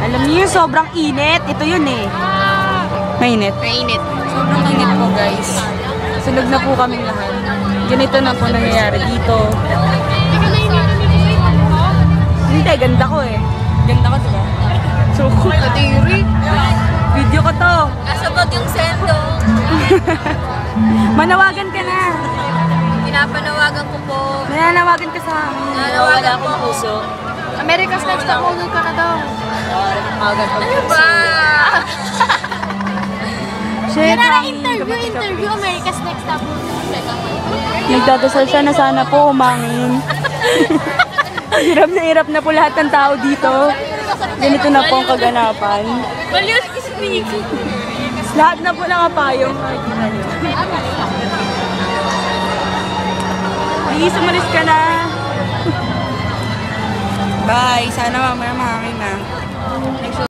Alam niyo, sobrang init. Ito yun eh. Mainit? Mainit. Sobrang init po guys. Sunog na po kaming lahat. Ganito na po nangyayari dito. Hindi, ganda ko eh. Ganda ko diba? So cool. Katiri. Video ko to. Kasabot yung sendo. Manawagan ka na. Pinapanawagan ko po. Nananawagan ka sa amin. Nananawagan akong puso. America's Next Top Model ka na daw. Ano ba? Shit, Kaya na mami. interview America's Next Top Model. Nagdadasal siya na sana po umangin. Hirap na po lahat ng tao dito. Ganito na po ang kaganapan. Baliw si Speak. Lahat na po nakapayong. Nakikita niyo. Please, umalis ka na. Bye. Sana mamaya